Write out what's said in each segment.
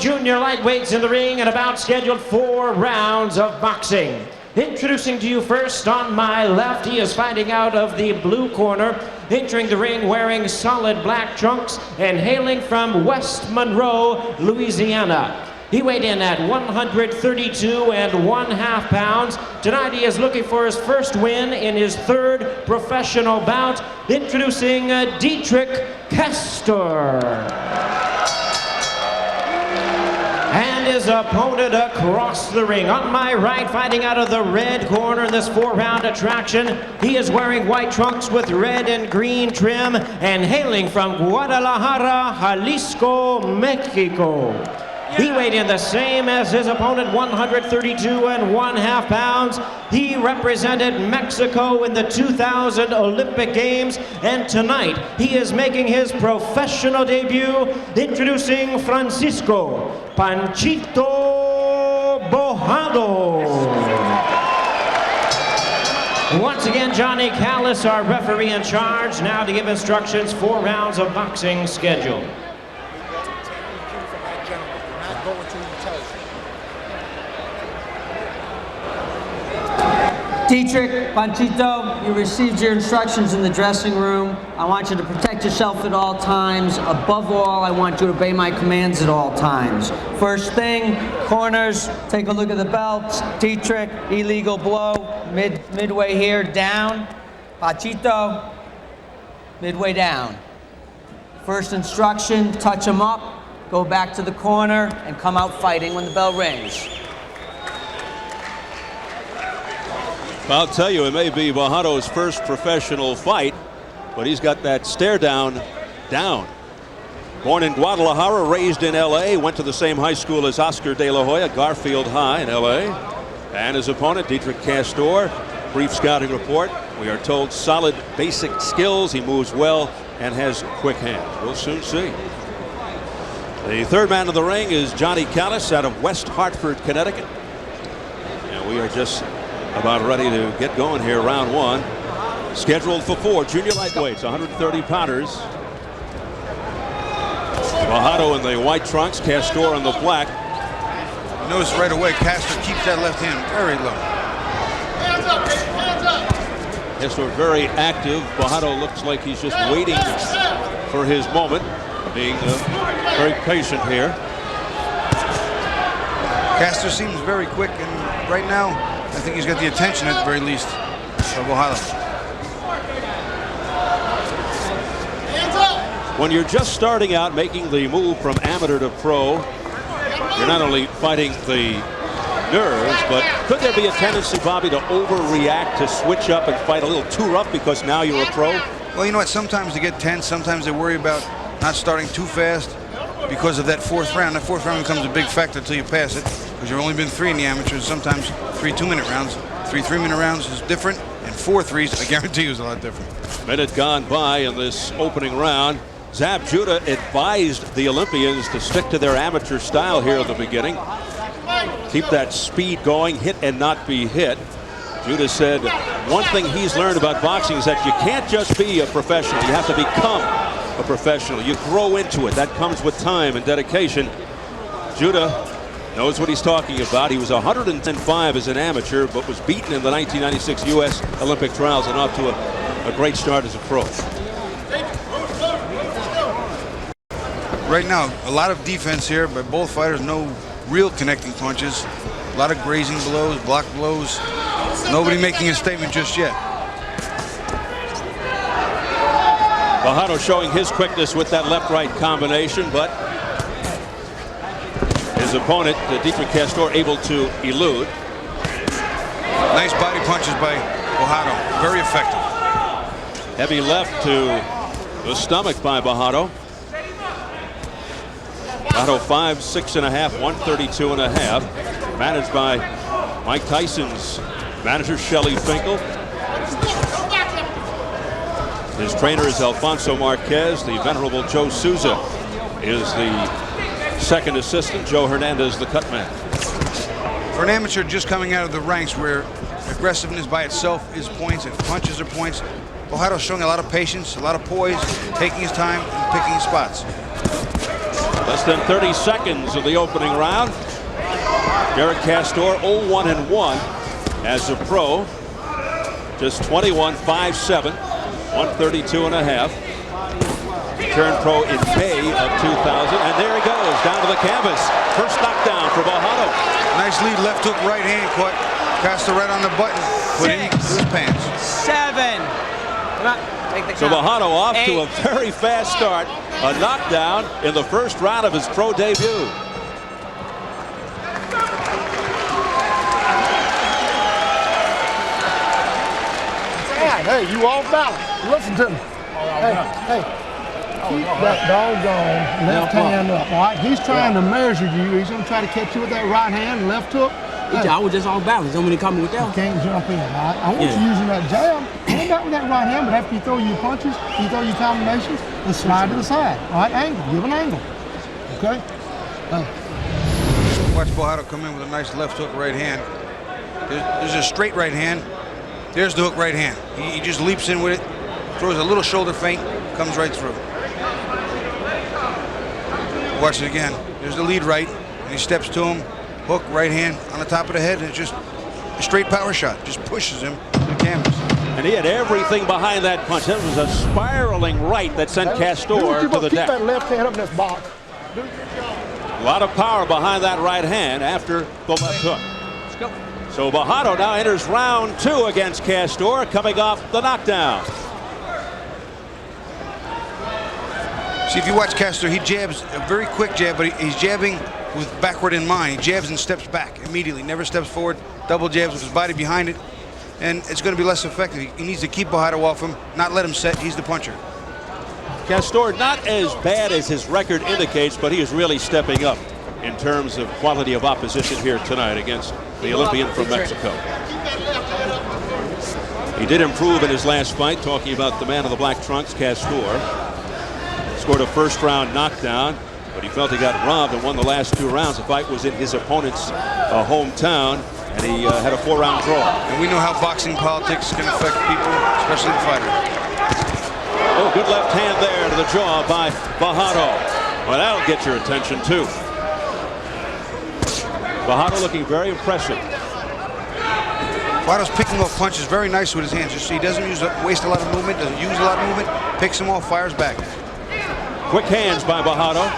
junior lightweights in the ring and about scheduled 4 rounds of boxing. Introducing to you first on my left, he is fighting out of the blue corner, entering the ring wearing solid black trunks and hailing from West Monroe, Louisiana. He weighed in at 132 1/2 pounds. Tonight he is looking for his first win in his 3rd professional bout. Introducing Detrick Castor. And his opponent across the ring. On my right, fighting out of the red corner in this 4-round attraction, he is wearing white trunks with red and green trim and hailing from Guadalajara, Jalisco, Mexico. He weighed in the same as his opponent, 132 1/2 pounds. He represented Mexico in the 2000 Olympic Games, and tonight he is making his professional debut, introducing Francisco Panchito Bojado. Once again, Johnny Callis, our referee in charge, now to give instructions. 4 rounds of boxing scheduled. Detrick, Panchito, you received your instructions in the dressing room. I want you to protect yourself at all times. Above all, I want you to obey my commands at all times. First thing, corners, take a look at the belts. Detrick, illegal blow, midway here, down. Panchito, midway down. First instruction, touch him up, go back to the corner, and come out fighting when the bell rings. I'll tell you, it may be Bojado's first professional fight, but he's got that stare down. Born in Guadalajara, raised in L.A., went to the same high school as Oscar De La Hoya, Garfield High in L.A. And his opponent, Detrick Castor, brief scouting report. We are told solid basic skills. He moves well and has quick hands. We'll soon see. The 3rd man of the ring is Johnny Callis out of West Hartford, Connecticut. And we are just about ready to get going here, round 1. Scheduled for 4 junior lightweights, 130-pounders. Bojado in the white trunks, Castor in the black. You notice right away, Castor keeps that left hand very low. Hands up, hands up. Castor very active. Bojado looks like he's just waiting for his moment, being very patient here. Castor seems very quick, and right now, I think he's got the attention at the very least of Bojado. When you're just starting out making the move from amateur to pro, you're not only fighting the nerves, but could there be a tendency, Bobby, to overreact, to switch up and fight a little too rough because now you're a pro? Well, you know what? Sometimes they get tense. Sometimes they worry about not starting too fast because of that 4th round. That 4th round becomes a big factor until you pass it, because you've only been 3 in the amateurs. Sometimes 3 2-minute rounds. 3 3-minute rounds is different, and 4 3s, I guarantee you, is a lot different. Minute gone by in this opening round. Zab Judah advised the Olympians to stick to their amateur style here at the beginning. Keep that speed going, hit and not be hit. Judah said one thing he's learned about boxing is that you can't just be a professional. You have to become a professional. You grow into it. That comes with time and dedication. Judah knows what he's talking about. He was 105 as an amateur, but was beaten in the 1996 U.S. Olympic trials and off to a great start as a pro. Right now, a lot of defense here by both fighters. No real connecting punches. A lot of grazing blows, block blows. Nobody making a statement just yet. Bojado showing his quickness with that left-right combination, but his opponent, Detrick Castor, able to elude. Nice body punches by Bojado. Very effective. Heavy left to the stomach by Bojado. Bojado 5'6½", 132½. Managed by Mike Tyson's manager, Shelley Finkel. His trainer is Alfonso Marquez. The venerable Joe Souza is the second assistant. Joe Hernandez, the cut man. For an amateur just coming out of the ranks where aggressiveness by itself is points and punches are points, Bojado's showing a lot of patience, a lot of poise, taking his time and picking his spots. Less than 30 seconds of the opening round. Detrick Castor 0-1-1 as a pro. Just 21-5-7, 132.5. Turned pro in May of 2000, and there he goes down to the canvas. First knockdown for Bojado. Nice lead, left hook, right hand, caught Castor right on the button, put it in his pants. 7. So Bojado off to a very fast start. A knockdown in the first round of his pro debut. Hey, you off balance. Listen to me. Hey, keep that doggone left hand up, all right? He's trying to measure you. He's going to try to catch you with that right hand, left hook. Hey, I was just off balance. Don't mean to come with that. you can't jump in, all right? I want you using that jab. Come back with that right hand, but after you throw your punches, you throw your combinations, and slide to the side. All right, angle. Give an angle. Okay? Watch Bojado come in with a nice left hook, right hand. There's a straight right hand. There's the hook right hand. He just leaps in with it, throws a little shoulder feint, comes right through. Watch it again. There's the lead right, and he steps to him, hook, right hand on the top of the head, and it's just a straight power shot. Just pushes him to the canvas. And he had everything behind that punch. That was a spiraling right that sent Castor to the deck. Keep that left hand up in this box. A lot of power behind that right hand after the left hook. Let's go. So Bojado now enters round 2 against Castor, coming off the knockdown. See, if you watch Castor, he jabs a very quick jab, but he's jabbing with backward in mind. He jabs and steps back immediately, never steps forward, double jabs with his body behind it, and it's going to be less effective. He needs to keep Bojado off him, not let him set. He's the puncher. Castor not as bad as his record indicates, but he is really stepping up in terms of quality of opposition here tonight against the Olympian from Mexico. He did improve in his last fight, talking about the man in the black trunks, Castor. Scored a first-round knockdown, but he felt he got robbed and won the last 2 rounds. The fight was in his opponent's hometown, and he had a 4-round draw. And we know how boxing politics can affect people, especially the fighter. Oh, good left hand there to the jaw by Bojado. Well, that'll get your attention, too. Bojado looking very impressive. Bojado's picking off punches very nice with his hands. Just so he doesn't waste a lot of movement, doesn't use a lot of movement, picks them off, fires back. Quick hands by Bojado.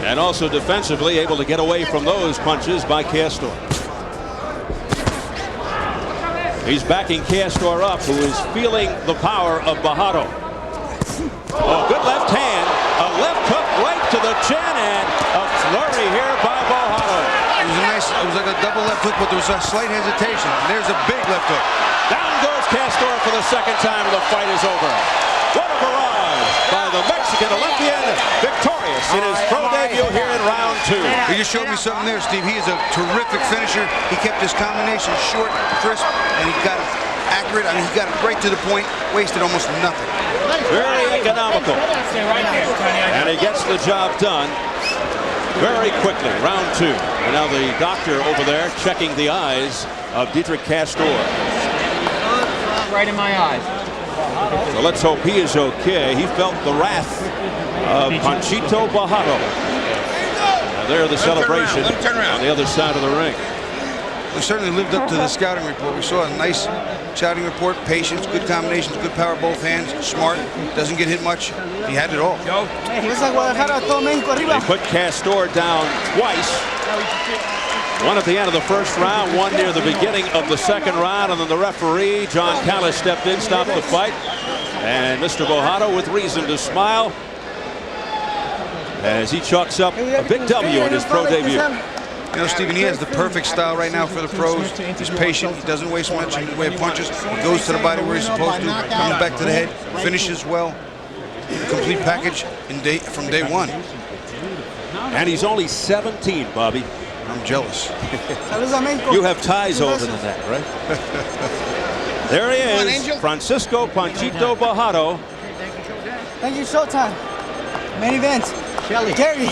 And also defensively able to get away from those punches by Castor. He's backing Castor up, who is feeling the power of Bojado. Oh, good left hand. A left hook right to the chin, and a flurry here by Bojado. It was like a double left hook, but there was a slight hesitation. And there's a big left hook. Down goes Castor for the second time, and the fight is over. What a barrage by the Mexican Olympian, victorious in his pro debut here in round 2. He just showed me something there, Steve. He is a terrific finisher. He kept his combination short, crisp, and he got it accurate. I mean, he got it right to the point, wasted almost nothing. Very economical. And he gets the job done very quickly. Round 2. And now the doctor over there checking the eyes of Detrick Castor. Right in my eyes. So let's hope he is okay. He felt the wrath of Panchito Bojado. Now there the celebration on the other side of the ring. We certainly lived up to the scouting report. We saw a nice scouting report, patience, good combinations, good power, both hands, smart, doesn't get hit much. He had it all. They put Castor down twice. One at the end of the first round, one near the beginning of the second round, and then the referee, John Callis, stepped in, stopped the fight. And Mr. Bojado with reason to smile as he chalks up a big W in his pro debut. You know, Stephen, he has the perfect style right now for the pros. He's patient. He doesn't waste much in the way of punches. He goes to the body where he's supposed to, comes back to the head, finishes well. Complete package from day 1. And he's only 17, Bobby. I'm jealous. You have ties older than that, right? There he is, Francisco Panchito Bojado. Thank you, Showtime. Main event. Shelly. Gary.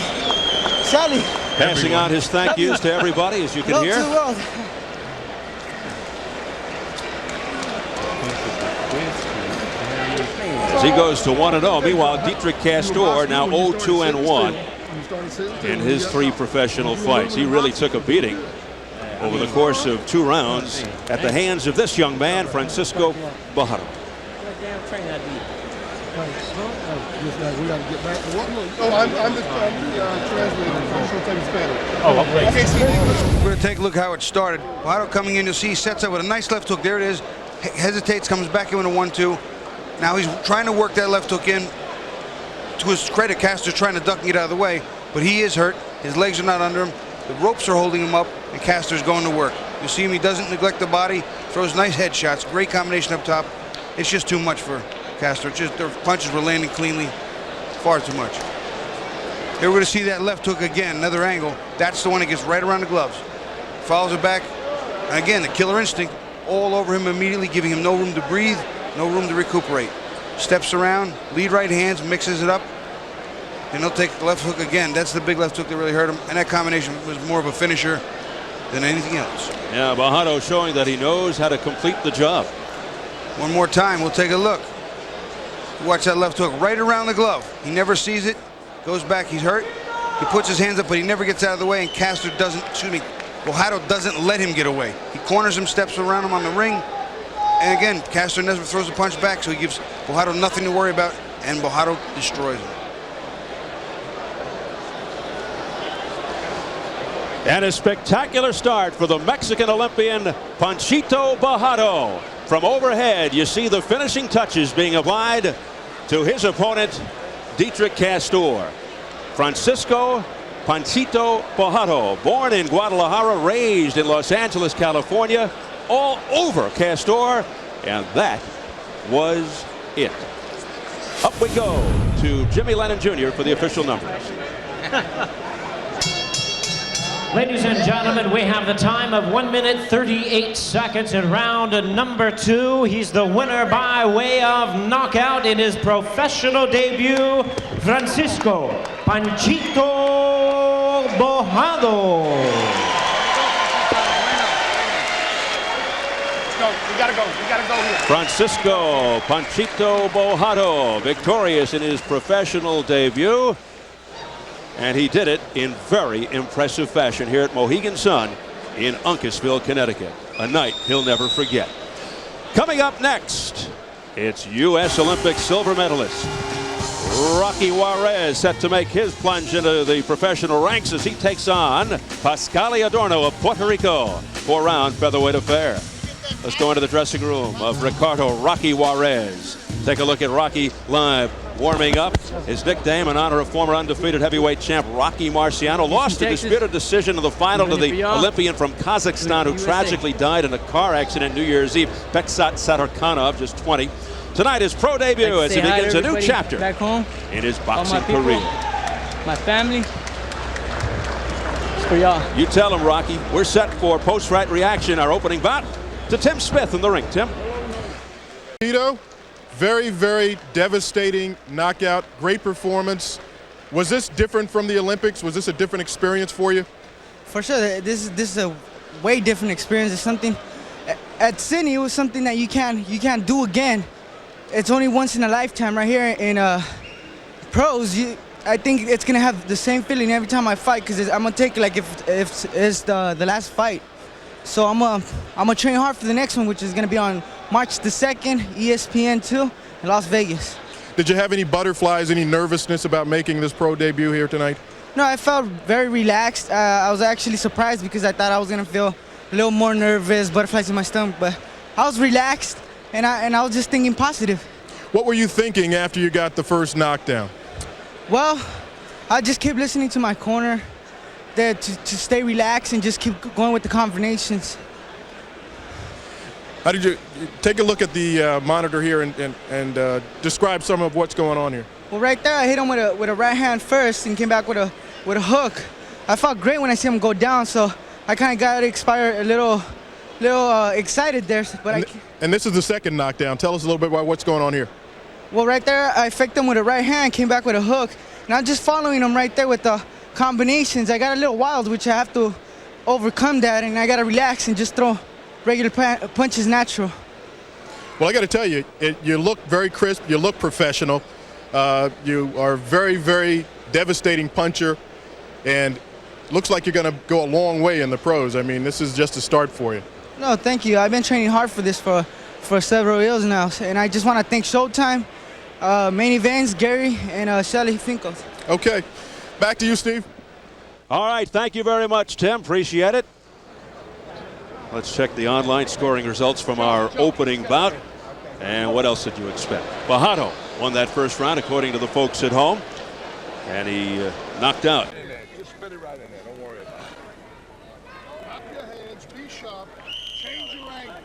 Shelly. Passing on his thank yous to everybody, as you can hear. As he goes to 1-0. Meanwhile, Detrick Castor now 0-2-1 in his 3 professional fights. He really took a beating over the course of 2 rounds at the hands of this young man, Francisco Bojado. We got to get back to work. Oh, I'm the translator. Oh, okay. We're going to take a look how it started. Bojado coming in, you'll see he sets up with a nice left hook. There it is. Hesitates, comes back in with a 1-2. Now he's trying to work that left hook in. To his credit, Castor's trying to duck and get out of the way, but he is hurt. His legs are not under him. The ropes are holding him up, and Castor's going to work. You see him, he doesn't neglect the body, throws nice head shots, great combination up top. It's just too much for Castor. Just their punches were landing cleanly, far too much. Here we're going to see that left hook again, another angle. That's the one that gets right around the gloves. Follows it back, and again, the killer instinct all over him immediately, giving him no room to breathe, no room to recuperate. Steps around, lead right hands, mixes it up, and he'll take the left hook again. That's the big left hook that really hurt him, and that combination was more of a finisher than anything else. Yeah, Bojado showing that he knows how to complete the job. One more time, we'll take a look. Watch that left hook right around the glove. He never sees it, goes back, he's hurt. He puts his hands up, but he never gets out of the way, and Castor doesn't, Bojado doesn't let him get away. He corners him, steps around him on the ring, and again, Castor never throws a punch back, so he gives Bojado nothing to worry about, and Bojado destroys him. And a spectacular start for the Mexican Olympian Panchito Bojado. From overhead, you see the finishing touches being applied to his opponent, Detrick Castor. Francisco Panchito Bojado, born in Guadalajara, raised in Los Angeles, California, all over Castor, and that was it. Up we go to Jimmy Lennon Jr. for the official numbers. Ladies and gentlemen, we have the time of 1 minute 38 seconds in round number 2. He's the winner by way of knockout in his professional debut, Francisco Panchito Bojado. We gotta go here. Francisco Panchito Bojado, victorious in his professional debut. And he did it in very impressive fashion here at Mohegan Sun in Uncasville, Connecticut. A night he'll never forget. Coming up next, it's U.S. Olympic silver medalist Rocky Juarez, set to make his plunge into the professional ranks as he takes on Pascal Adorno of Puerto Rico. 4-round featherweight affair. Let's go into the dressing room of Ricardo Rocky Juarez. Take a look at Rocky live, warming up. His nickname in honor of former undefeated heavyweight champ Rocky Marciano. Lost a disputed decision in the final to the Olympian from Kazakhstan who tragically died in a car accident New Year's Eve, Beksat Satarkanov, just 20. Tonight his pro debut as he begins a new chapter back home, in his boxing career. My family, it's for y'all. You tell him, Rocky. We're set for post-fight reaction, our opening bout, to Tim Smith in the ring. Tim. Panchito, very, very devastating knockout, great performance. Was this different from the Olympics? Was this a different experience for you? For sure, this is a way different experience. It's something at Sydney. It was something that you can't do again. It's only once in a lifetime. Right here in pros, I think it's gonna have the same feeling every time I fight because I'm gonna take it like if it's the last fight. So I'm gonna train hard for the next one, which is gonna be on March the 2nd, ESPN2 in Las Vegas. Did you have any butterflies, any nervousness about making this pro debut here tonight? No, I felt very relaxed. I was actually surprised because I thought I was gonna feel a little more nervous, butterflies in my stomach, but I was relaxed and I was just thinking positive. What were you thinking after you got the first knockdown? Well, I just kept listening to my corner there to stay relaxed and just keep going with the combinations. How did you take a look at the monitor here and describe some of what's going on here? Well, right there, I hit him with a right hand first and came back with a hook. I felt great when I see him go down, so I kind of got a little excited there. But and this is the second knockdown. Tell us a little bit about what's going on here. Well, right there, I affected him with a right hand, came back with a hook, and I'm just following him right there with the combinations. I got a little wild, which I have to overcome that, and I got to relax and just throw regular punches natural. Well, I got to tell you, you look very crisp. You look professional. You are a very, very devastating puncher, and looks like you're going to go a long way in the pros. I mean, this is just a start for you. No, thank you. I've been training hard for this for several years now, and I just want to thank Showtime, Main Events, Gary, and Shelly Finkel. Okay, back to you, Steve. All right, thank you very much, Tim. Appreciate it. Let's check the online scoring results from our opening bout. And what else did you expect? Bojado won that first round, according to the folks at home, and he knocked out. Just spit it right in there. Don't worry about it. Drop your hands. Be sharp. Change your angle.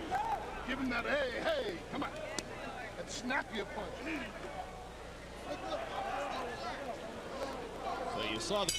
Give him that. Hey, come on. And snap your punch. So you saw the